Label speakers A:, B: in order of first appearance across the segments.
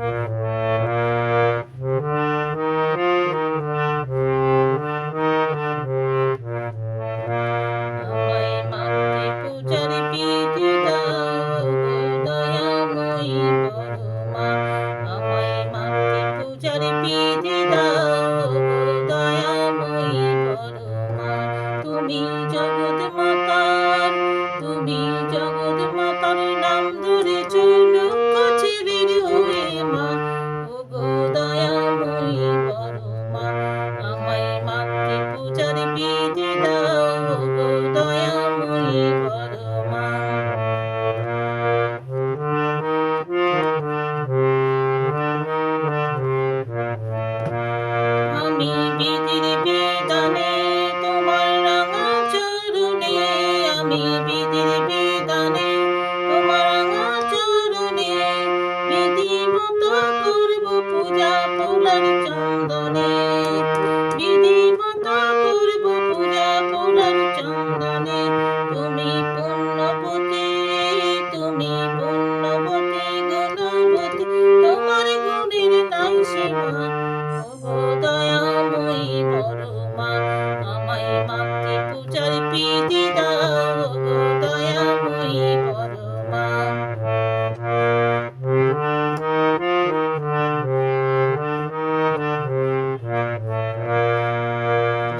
A: আমায় মাতৃ পূজার বিধি দাও গো দয়াময়ী বড় মা। আমায় মাতৃ পূজার বিধি দাও গো দয়াময়ী বড় মা। তুমি জগৎ মাতার, তুমি জগৎ মাতার নাম ধরেছ লক্ষ্য বীর হয়ে মা। ও গো দয়াময়ী বড় মা। আমায় মাতৃ পূজার বিধি দাও গো দয়াময়ী বড় মা। আমি বিধির বিধানে তোমার রাঙা চরণে, আমি বিধির বিধানে তোমার রাঙা চরণে, বিধি মতো করব পূজা পোলার চন্দনে, বিধি মতো করব পূজা পোলার চন্দনে। তুমি পুণ্যবতী, তুমি পুণ্যবতী গুণবতী, তোমার গুণের নাই সীমা। ও দয়াময়ী বড় মা। আমায় মাতৃ পূজার বিধি দাও গো দয়াময়ী বড় মা।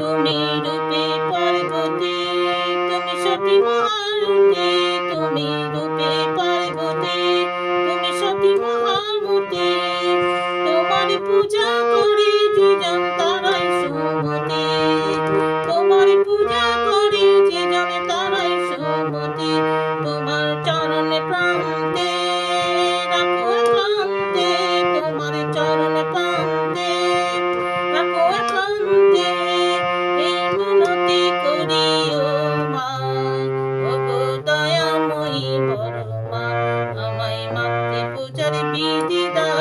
A: তুমি রূপে পার্বতী, তুমি সতী মহারতী, তুমি রূপে পার্বতী, তুমি সতী মহারতী। তোমার পূজা করি যে জন তারাই সুমতি, তোমার পূজা করি যে জন তারাই সুমতি। তোমার চরণে প্রান্তে রাখো একান্তে, তোমার চরণে প্রান্তে রাখো একান্তে, এই মিনতি করি ও মা। ও গো দয়াময়ী বড় মা। আমায় মাতৃ পূজার বিধি দাও